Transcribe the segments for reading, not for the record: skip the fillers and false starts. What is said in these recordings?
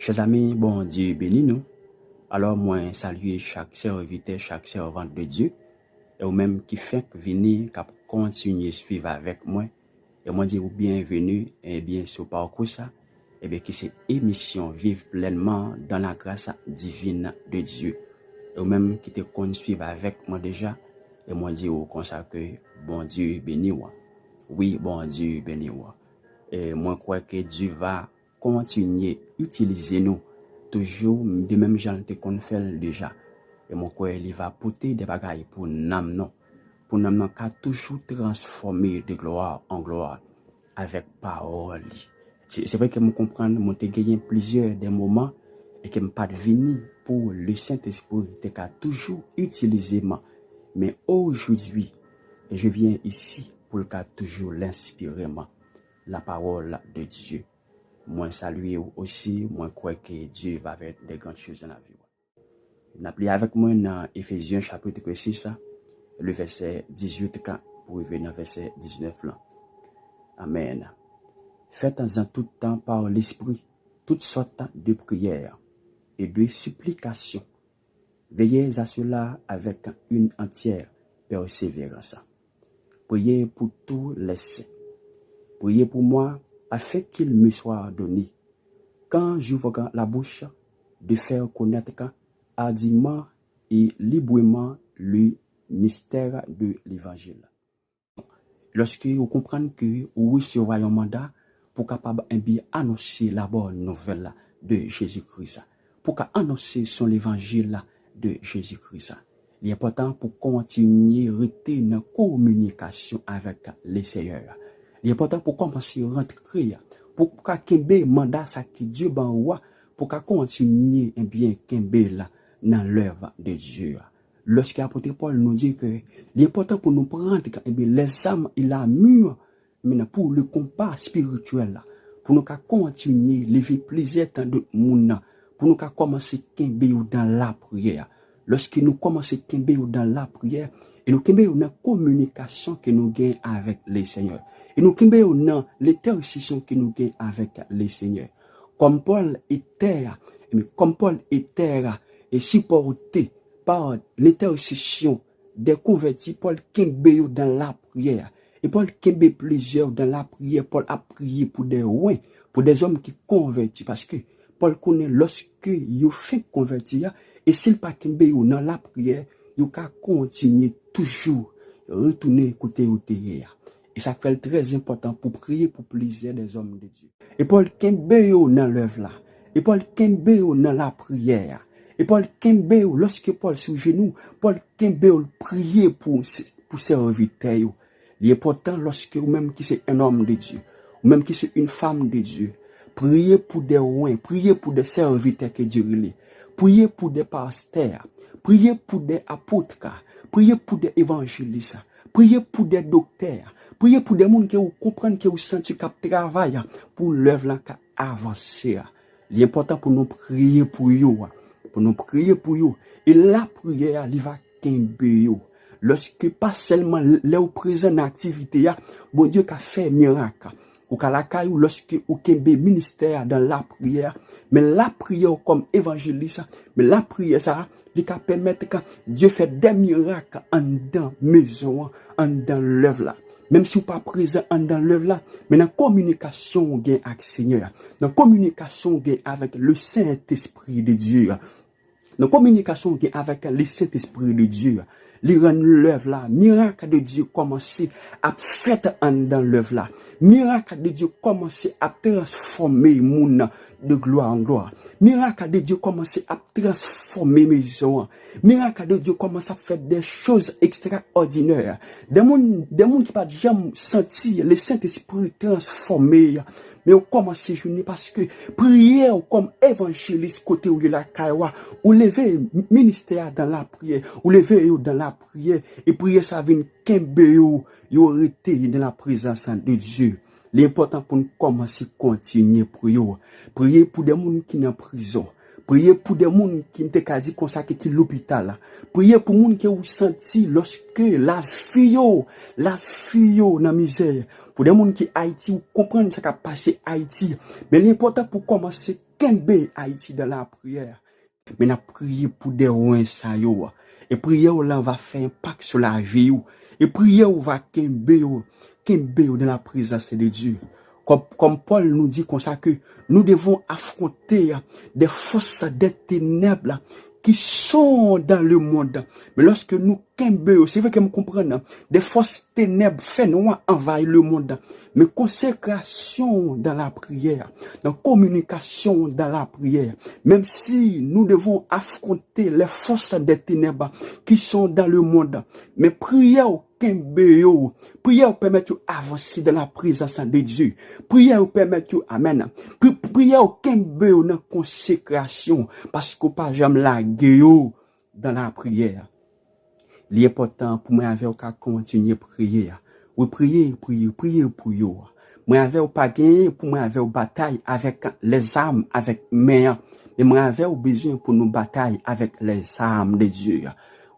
Chers amis, bon Dieu bénis nous. Alors moi saluer chaque serviteur, chaque servante de Dieu, et ou même qui fait venir, qui continuer suivre avec moi. Et moi dire bienvenue et bien sur parcours ça, et bien que cette émission vive pleinement dans la grâce divine de Dieu. Et ou même qui te continue suivre avec moi déjà, et moi dire comme ça que bon Dieu bénis moi. Oui, bon Dieu bénis moi. Et moi crois que Dieu va continuer à utiliser nous toujours de même genre qu'on fait déjà. Et moi crois qu'il va porter des bagailles pour nous, pour nous qui toujours transformer de gloire en gloire avec parole. C'est vrai que je comprends, je gagné plusieurs des moments et que je pas venu pour le Saint-Esprit qui toujours utiliser moi. Mais aujourd'hui, je viens ici pour le cas toujours l'inspirer moi, la parole de Dieu. Moi saluer aussi, moi crois que Dieu va faire des grandes choses dans la vie. N'appelez avec moi dans Éphésiens chapitre 6, le verset 18 pour revenir au verset 19 là. Amen. Faites en tout temps par l'Esprit toutes sortes de prières et de supplications. Veillez à cela avec une entière persévérance. Priez pour tous les saints. Priez pour moi afin qu'il me soit donné, quand j'ouvre la bouche, de faire connaître hardiment et librement le mystère de l'Évangile. Lorsque vous comprenez que vous recevez un mandat pour capable annoncer la bonne nouvelle de Jésus-Christ, pour annoncer son l'évangile de Jésus-Christ, il est important pour continuer à rester dans communication avec les Seigneurs. Il est important pour commencer à rentrer, pour qu'il mandat ça qui Dieu ban roi, pour continuer là dans l'œuvre de Dieu. Lorsque l'apôtre Paul nous dit que l'important pour nous prendre les âmes il a mûr mais pour le combat spirituel pour nous continuer les vivre plaisir tant de monde pour nous commencer dans la prière. Lorsque nous commençons dans la prière et nous dans la communication que nous gagnons avec les Seigneurs et nous dans l'intercession que nous gagnons avec les Seigneurs. Comme Paul était et supporté par l'intercession des convertis, Paul Kembe dans la prière. Et Paul Kembe plusieurs dans la prière. Paul a prié pour des rois, pour des hommes qui convertis. Parce que Paul connaît lorsque il fait convertir, et s'il pas Kembe dans la prière, il va continuer toujours, retourner écouter au terre. Et ça fait très important pour prier pour plaisir des hommes de Dieu. Et Paul Kembe dans l'œuvre là. Et Paul Kembe dans la prière. Et Paul Kembe, lorsque Paul sur genou, Paul Kembe prier pour serviteurs. Il est important lorsque ou même qui c'est un homme de Dieu, ou même qui c'est une femme de Dieu, prier pour des rois, prier pour des serviteurs que Dieu relève, prier pour des pasteurs, prier pour des apôtres, prier pour des évangélistes, prier pour des docteurs, prier pour des gens qui comprennent que vous sentez qu'ils travaillent pour l'œuvre là qui avance. L'important pour nous prier pour eux. Pour nous prier pour eux. Et la prière, elle va kembe yo. Lorsque pas seulement les présents dans l'activité, bon Dieu qui a fait miracle. Ou qu'à la caille, lorsque ou kembe ministère dans la prière, mais la prière comme évangéliste, mais la prière ça, il va permettre que Dieu fait des miracles en dans maison, en dans l'œuvre là. Même si vous pas présent dans l'œuvre là, mais dans la communication avec le Seigneur, dans la communication avec le Saint-Esprit de Dieu, dans la communication avec le Saint-Esprit de Dieu, les rend l'œuvre là, miracle de Dieu commencer à faire dans l'œuvre là, miracle de Dieu commencer à transformer moun de gloire en gloire, miracle de Dieu commencer à transformer maison, miracle de Dieu commence à faire des choses extraordinaires, des gens qui pas jamais senti le Saint-Esprit transformer. Mais on commence à journée parce que prière comme évangéliste côté où il la kaiwa, ou lever ministère dans la prière, ou lever dans la prière, et prière ça vient kembe yo rete dans la présence de Dieu. L'important pour nous commencer à continuer prier pour des gens qui sont en prison. Priez pour des gens qui m'ont dit comme ça qui l'hôpital. Priez pour des gens qui ont senti lorsque la fille dans misère. Pour des gens qui Haïti, vous comprenez ce qui a passé Haïti. Mais l'important pour commencer kembe Haïti dans la prière. Mais n'a prié pour des ouins ça yo. Et prière là va faire impact sur la vie ou. Et prière va kembe dans la présence de Dieu. Comme Paul nous dit comme ça que nous devons affronter des forces des ténèbres qui sont dans le monde. Mais lorsque nous kembe, c'est vrai que nous comprenons, des forces ténèbres fait noir envahir le monde. Mais consécration dans la prière, dans communication dans la prière, même si nous devons affronter les forces des ténèbres qui sont dans le monde, mais prière prière permet de avancer dans la présence de Dieu. Prière permet de, amen. Prière dans la consécration, parce qu'on pas jamais la gueule dans la prière. L'important pour moi avec qu'à continuer prier. Oui, prier pour vous. Moi avec pas gagner pour moi avec bataille avec les armes avec main. Mais moi avec besoin pour nous bataille avec les armes de Dieu.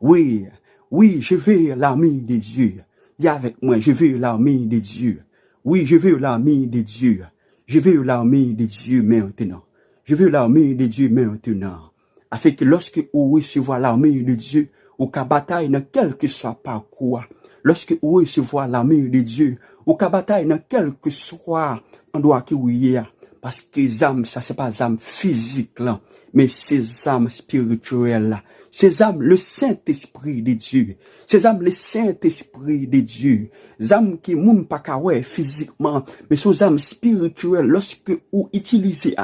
Oui, je veux l'armée de Dieu. Dis avec moi, je veux l'armée de Dieu. Oui, je veux l'armée de Dieu. Je veux l'armée de Dieu maintenant. Je veux l'armée de Dieu maintenant. Afin que lorsque vous recevez l'armée de Dieu, ou qu'à bataille dans quel que soit parcours, lorsque vous recevez l'armée de Dieu, ou qu'à bataille dans quel que soit endroit qui vous y est, parce que les âmes, ça c'est pas les âmes physiques là, mais ces âmes spirituelles là. Ces âmes, le Saint-Esprit de Dieu. Ces âmes, le Saint-Esprit de Dieu. Les âmes qui moun pas kawè physiquement, mais sont âmes spirituelles lorsque vous utilisez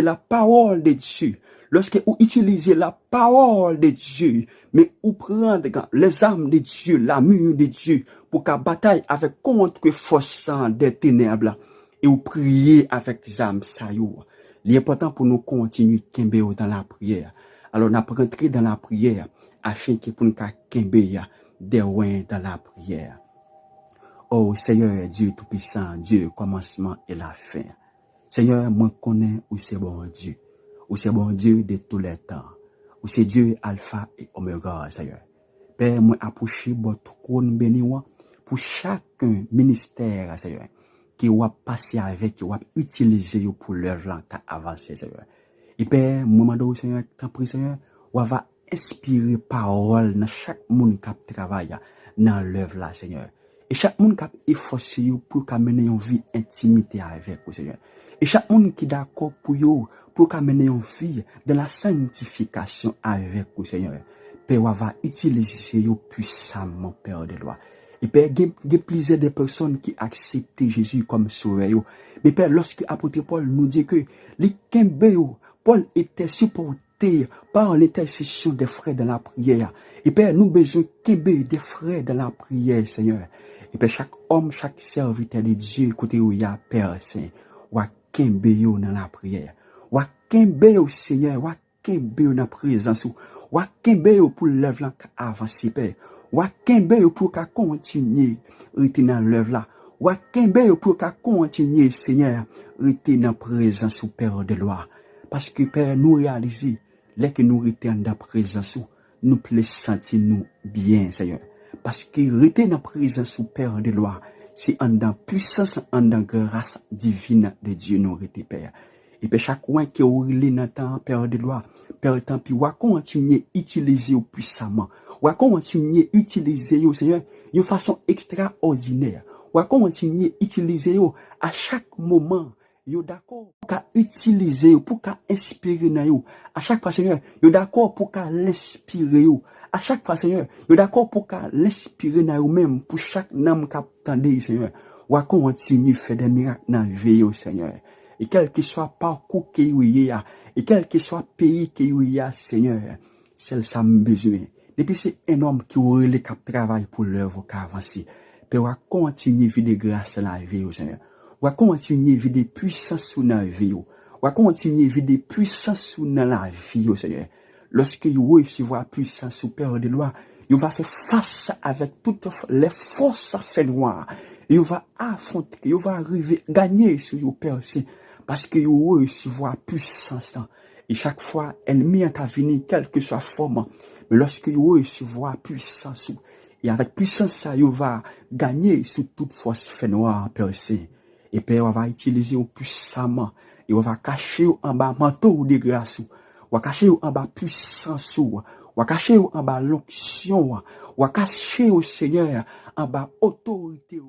la parole de Dieu. Lorsque vous utilisez la parole de Dieu, mais vous prenez les âmes de Dieu, l'amour de Dieu, pour qu'à bataille avec contre force des ténèbres, et vous priez avec les âmes ça yo. L'important pour nous continuer kembe dans la prière. Alors, on a rentré dans la prière afin que pour nous kembe des ouins dans la prière. Oh Seigneur Dieu Tout-Puissant, Dieu commencement et la fin. Seigneur, moi connais où c'est bon Dieu. Où c'est bon Dieu de tous les temps. Où c'est Dieu Alpha et Oméga, Seigneur. Père, moi approcher votre trône béni pour chaque ministère, Seigneur, qui va passer avec, qui va utiliser pour l'œuvre qui a avancé, Seigneur. Et Père, moi demande Seigneur, t'en prie Seigneur, on va inspirer parole dans chaque monde qui travaille dans l'œuvre là, Seigneur. Et chaque monde qui a efforcé pour mener une vie intimité avec vous, Seigneur. Et chaque monde qui est d'accord pour mener une vie dans la sanctification avec vous, Seigneur. Père, on va utiliser puissamment, Père de loi. Et Père, il y a plusieurs de personnes qui acceptent Jésus comme sauveur. Mais Père, lorsque l'apôtre Paul nous dit que les Kembe, Paul était supporté par l'intercession des frères dans la prière. Et Père, nous besoin Kembe des frères dans la prière, Seigneur. Et Père, chaque homme, chaque serviteur de Dieu, côté où il y a Père Saint, ou Kembe dans la prière. Ou Kembe au Seigneur, ou Kembe dans la présence, ou Kembe pour l'œuvre avancer, Père. Ou Kembe pour qu'à continuer, rester dans l'œuvre là. Ou Kembe pour qu'à continuer, Seigneur, rester dans la présence, Père de loi. Parce que Père, nous réalisons, dès que nous restons dans la présence, nous pouvons sentir nous bien, Seigneur. Parce que rester dans la présence, Père de loi, c'est en dans puissance, en dans grâce divine de Dieu, nous restons, Père. Et Père, chaque fois qui est dans le temps, Père de loi, Père, tant pis, on va continuer à utiliser puissamment. On va continuer à utiliser, Seigneur, d'une façon extraordinaire. On va continuer à utiliser à chaque moment. Yo d'accord pour qu'à utiliser pour qu'à inspirer na yo à chaque fois Seigneur yo d'accord pour qu'à l'inspirer yo à chaque fois Seigneur yo d'accord pour qu'à l'inspirer na yo même pour chaque âme qui attendait Seigneur ou à continuer faire des miracles dans vie au Seigneur et quel que soit parcours que yo y a et quel que soit pays que yo y a Seigneur c'est ça me besoin depuis c'est un homme qui aurait les cap travail pour l'œuvre qui avancer pour continuer vivre de grâce dans la vie au Seigneur. On va continuer à vivre des puissances dans la vie. On va continuer à vivre des puissances dans la vie, Seigneur. Lorsque vous recevez la puissance au Père de loi, vous va faire face avec toutes les forces fait noires. Et vous va affronter, vous va arriver à gagner sur le Père Saint. Parce que vous recevez la puissance. Et chaque fois, elle met à venir, quelle que soit la forme. Mais lorsque vous recevez la puissance, et avec puissance, ça, vous va gagner sur toute force fait noire, Père Saint. Et Père, on va utiliser puissamment. et on va cacher en bas manteau de grâce, on va cacher en bas puissance, on va cacher en bas l'onction, on va cacher au Seigneur en bas autorité.